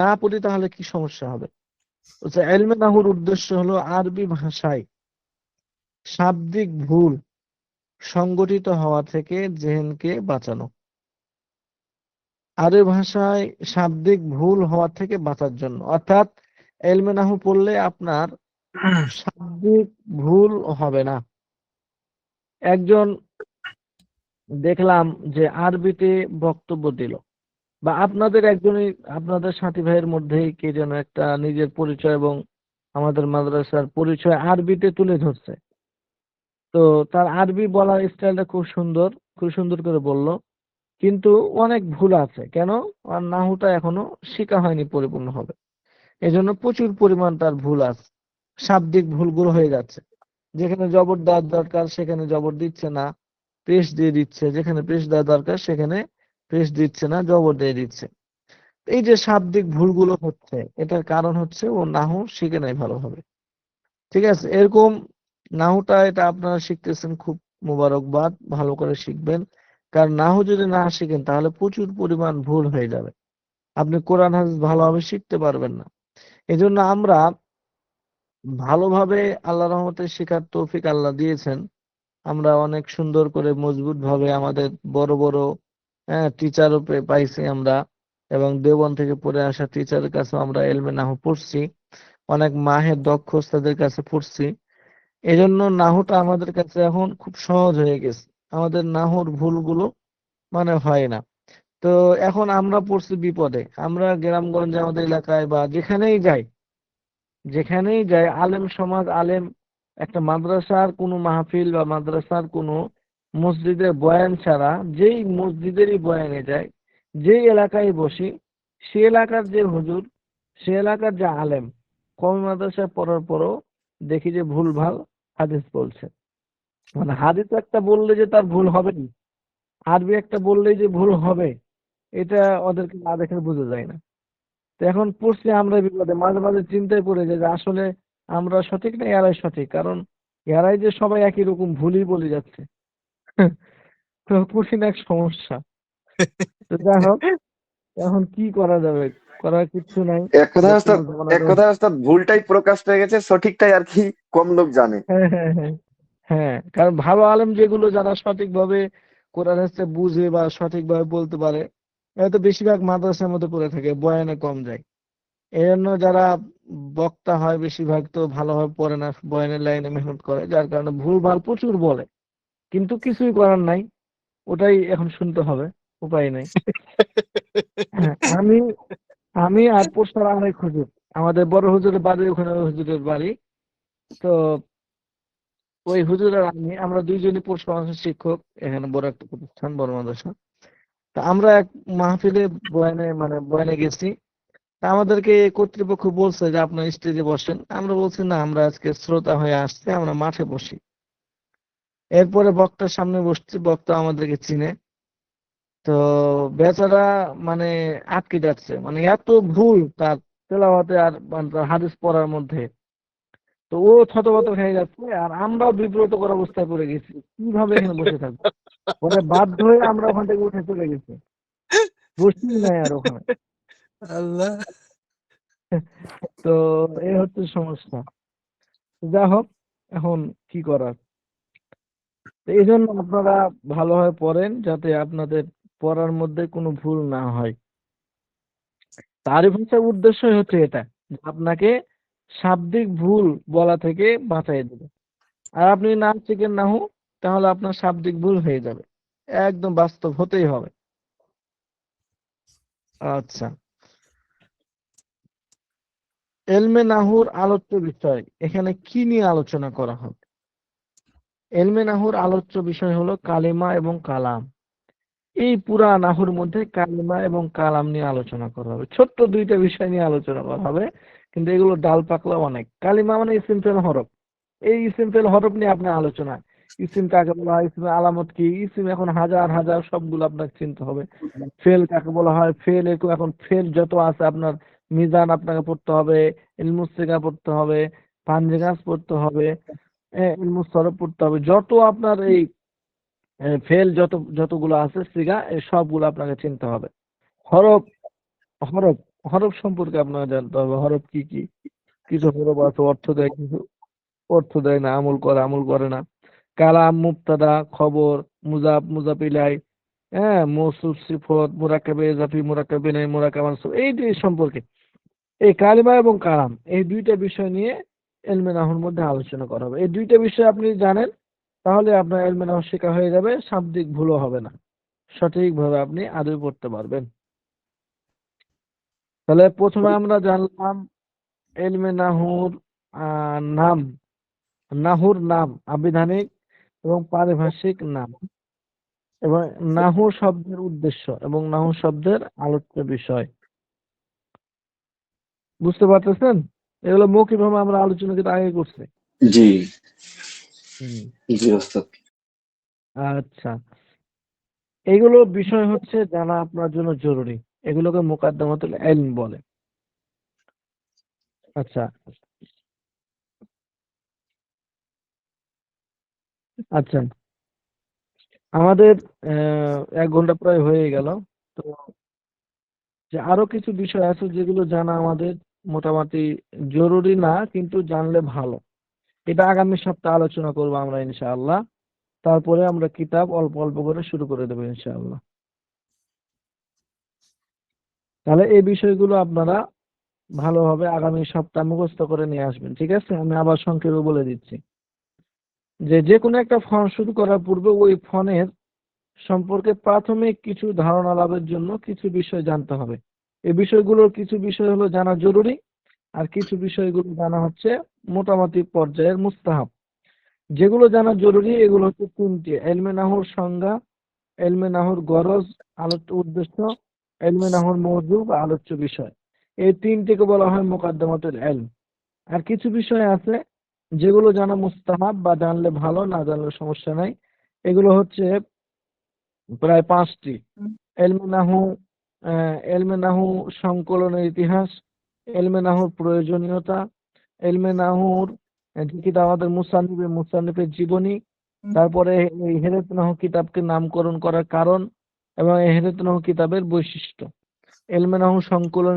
না পড়ি তাহলে কি সমস্যা হবে? বলছে ইলমে নাহুর উদ্দেশ্য হলো আরবি ভাষায় শাব্দিক ভুল সংগঠিত হওয়া থেকে জেহেনকে বাঁচানো। আরবি ভাষায় শাব্দিক ভুল হওয়া থেকে বাঁচার জন্য, অর্থাৎ ইলমে নাহু পড়লে আপনার শাব্দিক ভুল হবে না। একজন দেখলাম যে আরবিতে বক্তব্য দিল, বা আপনাদের একজনই, আপনাদের সাথী ভাইয়ের মধ্যেই কে যেন একটা নিজের পরিচয় এবং আমাদের মাদ্রাসার পরিচয় আরবিতে তুলে ধরছে। তো তার আরবি বলার স্টাইলটা খুব সুন্দর, খুব সুন্দর করে বলল, কিন্তু অনেক ভুল আছে। কেন? আর নাহুটা এখনো শেখা হয়নি পরিপূর্ণভাবে, এজন্য প্রচুর পরিমাণ তার ভুল আছে, শাব্দিক ভুলগুলো হয়ে যাচ্ছে। যেখানে জবর দেওয়ার দরকার সেখানে জবর দিচ্ছে না, পেশ দিয়ে দিচ্ছে। যেখানে পেশ দেওয়া দরকার সেখানে পেশ দিচ্ছে না, জবর দিয়ে দিচ্ছে। এই যে শাব্দিক ভুলগুলো হচ্ছে, এটার কারণ হচ্ছে ও নাহু শিখে নাই ভালোভাবে। ঠিক আছে, এরকম নাহুটা এটা আপনারা শিখতেছেন, খুব মোবারকবাদ, ভালো করে শিখবেন। কারণ নাহু যদি না শিখেন তাহলে প্রচুর পরিমাণ ভুল হয়ে যাবে, আপনি কোরআন হাদিস ভালোভাবে শিখতে পারবেন না। এজন্য আমরা ভালোভাবে আল্লাহ রহমতে শেখার তৌফিক আল্লাহ দিয়েছেন। আমরা অনেক সুন্দর করে মজবুত ভাবে আমাদের বড় বড় টিচারও পাইছি আমরা, এবং দেওবন্দ থেকে পড়ে আসা টিচারের কাছে আমরা এলমে নাহু পড়ছি, অনেক মাহের দক্ষ ওস্তাদের কাছে পড়ছি। এজন্য নাহুটা আমাদের কাছে এখন খুব সহজ হয়ে গেছে, আমাদের নাহুর ভুলগুলো মানে হয় না। তো এখন আমরা পড়ছি বিপদে, আমরা গ্রামগঞ্জে আমাদের এলাকায় বা যেখানেই যাই আলেম সমাজ, আলেম একটা মাদ্রাসার কোনো মাহফিল বা মাদ্রাসার কোনো মসজিদের বয়ান ছাড়া, যেই মসজিদেরই বয়ানে যায়, যেই এলাকায় বসি, সে এলাকার যে হুজুর, সে এলাকার যে আলেম, কওমি মাদ্রাসায় পড়ার পরও দেখি যে ভুলভাল হাদিস বলছে। মানে হাদিস একটা বললে যে তার ভুল হবে না, আরবি একটা বললেই যে ভুল হবে, এটা ওদেরকে না দেখে বোঝা যায় না। তো এখন পড়ছি আমরা বিপদে, মাঝে মাঝে চিন্তায় পড়ে যায় যে আসলে আমরা সঠিক না এরাই সঠিক, কারণ এরাই যে সবাই একই রকম ভুলই বলে যাচ্ছে। তো কঠিন এক সমস্যা। তো যাই হোক, এখন কি করা যাবে? করার কিছু নাই। এক কথায় ওস্তাদ, বর্তমান এক জামানাটা, কথায় ওস্তাদ ভুলটাই প্রকাশ পেয়ে গেছে, সঠিকটাই আর কি কম লোক জানে। হ্যাঁ হ্যাঁ হ্যাঁ হ্যাঁ, কারণ ভালো আলেম যেগুলো, যারা সঠিকভাবে কোরআন হাদিস বুঝে বা সঠিকভাবে বলতে পারে, এরা তো বেশিরভাগ মাদ্রাসার মধ্যে পড়ে থাকে, বয়ানে কম যায়। এই জন্য যারা বক্তা হয় বেশিরভাগ তো ভালোভাবে পড়ে না, বয়ানের লাইনে মেহনত করে, যার কারণে ভুল ভাল প্রচুর বলে। কিন্তু কিছুই করার নাই, ওটাই এখন শুনতে হবে, উপায় নাই। হ্যাঁ, আমি আমি আর পোস্টার আরেক হুজুর, আমাদের বড় হুজুরের বাড়ি ওখানে, ওই হুজুরের বাড়ি। তো ওই হুজুর আর আমি, আমরা দুইজনই পৌষ মাদ্রাসার শিক্ষক, এখানে বড় একটা প্রতিষ্ঠান, বড় মাদ্রাসা। তা আমরা এক মাহফিলে বয়ানে গেছি। তা আমাদেরকে কর্তৃপক্ষ বলছে যে আপনার স্টেজে বসেন, আমরা বলছি না, আমরা আজকে শ্রোতা হয়ে আসছি, আমরা মাঠে বসি। এরপরে বক্তার সামনে বসছি, বক্তা আমাদেরকে চিনে। তো বেচারা মানে আটকে যাচ্ছে, মানে এত ভুল তার তেলাওয়াতে আর মানে তার হাদিস পড়ার মধ্যে। তো ও থতমত হয়ে যাচ্ছে, আর আমরাও বিব্রতকর অবস্থায় পড়ে গেছি, কিভাবে এখানে বসে থাকবো। পরে বাধ্য হয়ে আমরা ওখান থেকে উঠে চলে গেছি, বসি নাই আর ওখানে। আল্লাহ। তো এই হচ্ছে সমস্যা। যা হোক, এখন কি করার। তো এই জন্য আপনারা ভালোভাবে পড়েন, যাতে আপনাদের পড়ার মধ্যে কোনো ভুল না হয়। তারিফ হচ্ছে উদ্দেশ্যই হচ্ছে এটা, যে আপনাকে শাব্দিক ভুল বলা থেকে বাঁচাই দেবে। আর আপনি না শিখেন নাহু, তাহলে আপনার শাব্দিক ভুল হয়ে যাবে, একদম বাস্তব হতেই হবে। আচ্ছা, এলমে নাহুর আলোচ্য বিষয় এখানে কি নিয়ে আলোচনা করা হবে? এলমে নাহুর আলোচ্য বিষয় হলো কালিমা এবং কালাম। এই পুরা নাহুর মধ্যে কালিমা এবং কালাম নিয়ে আলোচনা করা হবে, ছোট্ট দুইটা বিষয় নিয়ে আলোচনা করা হবে, কিন্তু এগুলো ডাল পাকলা অনেক। কালিমা মানে ইসিম ফেল হরফ, এই ইসিম ফেল হরফ নিয়ে আপনার আলোচনা। ইসিম কাকে বলা হয়, ইসিমের আলামত কি, ইসিম এখন হাজার হাজার, সবগুলো আপনাকে চিনতে হবে। ফেল কাকে বলা হয়, ফেল এরকম এখন ফেল যত আছে আপনার, মিজান আপনাকে পড়তে হবে, ইলমুসিগা পড়তে হবে, পাঞ্জেগাস পড়তে হবে, ইলমুস সরফ পড়তে হবে, যত আপনার এই ফেল যতগুলো আছে সিগা, এই সবগুলো আপনাকে চিনতে হবে। হরফ, হরফ হরফ সম্পর্কে আপনাকে জানতে হবে, হরফ কি কি। কিছু হরফ আছে অর্থ দেয়, কিছু অর্থ দেয় না, আমল করে না। কালাম, মুবতাদা, খবর, মুজাফ, মুজাফ ইলাই, হ্যাঁ, মৌসুফ, সিফত, মুরাক্কাবে ইজাফি, মুরাক্কাবে নাই, মুরাক্কাব মানসুব, এই যে সম্পর্কে এই কালিমা এবং কালাম, এই দুইটা বিষয় নিয়ে ইলমে নাহুর মধ্যে আলোচনা করা হবে। এই দুইটা বিষয় আপনি জানেন, তাহলে আপনার ইলমে নাহু শেখা হয়ে যাবে, শাব্দিক ভুলও হবে না, সঠিকভাবে আপনি আদৌ পড়তে পারবেন। তাহলে প্রথমে আমরা জানলাম ইলমে নাহুর নাম, নাহুর নাম, আবিধানিক এবং পারিভাষিক নাম, এবং নাহু শব্দের উদ্দেশ্য এবং নাহু শব্দের আলোচ্য বিষয়। বুঝতে পারতেছেন? এগুলো মৌখিকভাবে আমরা আলোচনা কিন্তু আগে করছি। জি হুম। জি ওস্তাদ। আচ্ছা, এগুলো বিষয় হচ্ছে জানা আপনার জন্য জরুরি, এগুলোকে মুকাদ্দামাতুল ইলম বলে। আচ্ছা আচ্ছা, আমাদের 1 ঘন্টা প্রায় হয়ে গেল। তো যে আরো কিছু বিষয় আছে যেগুলো জানা আমাদের মোটামুটি জরুরি না, কিন্তু জানলে ভালো। এটা আগামী সপ্তাহে আলোচনা করবো আমরা ইনশাআল্লাহ। তারপরে আমরা কিতাব অল্প অল্প করে শুরু করে দেবো ইনশাআল্লাহ। তাহলে এই বিষয়গুলো আপনারা ভালোভাবে আগামী সপ্তাহে মুখস্থ করে নিয়ে আসবেন, ঠিক আছে? আমি আবার সংক্ষেপে বলে দিচ্ছি যে যে কোনো একটা ফোন শুরু করার পূর্বে ওই ফোনের সম্পর্কে প্রাথমিক কিছু ধারণা লাভের জন্য কিছু বিষয় জানতে হবে। এই বিষয়গুলোর কিছু বিষয় হলো জানা জরুরি, আর কিছু বিষয়গুলো জানা হচ্ছে মোটামুটি পর্যায়ের মুস্তাহাব। যেগুলো জানা জরুরি এগুলো হচ্ছে 3টি: ইলমে নাহুর সংজ্ঞা, ইলমে নাহুর গরজ, আলোচ্য উদ্দেশ্য, ইলমে নাহুর মওযু বা আলোচ্য বিষয়। এই 3টিকে বলা হয় মুকাদ্দামাতুল ইলম। আর কিছু বিষয় আছে যেগুলো জানা মুস্তাহাব, বা জানলে ভালো, না জানলে সমস্যা নাই। এগুলো হচ্ছে প্রায় 5টি: ইলমে নাহু, ইলমে নাহু সংকলনের ইতিহাস, ইলমে নাহুর প্রয়োজনীয়তা, ইলমে নাহুর যে কিতাব আমাদের মুসান্নিফের জীবনী, তারপরে এই হেদায়েত নাহু কিতাবকে নামকরণ করার কারণ, এবং এই হেদায়েত নাহু কিতাবের বৈশিষ্ট্য, ইলমে নাহু সংকলন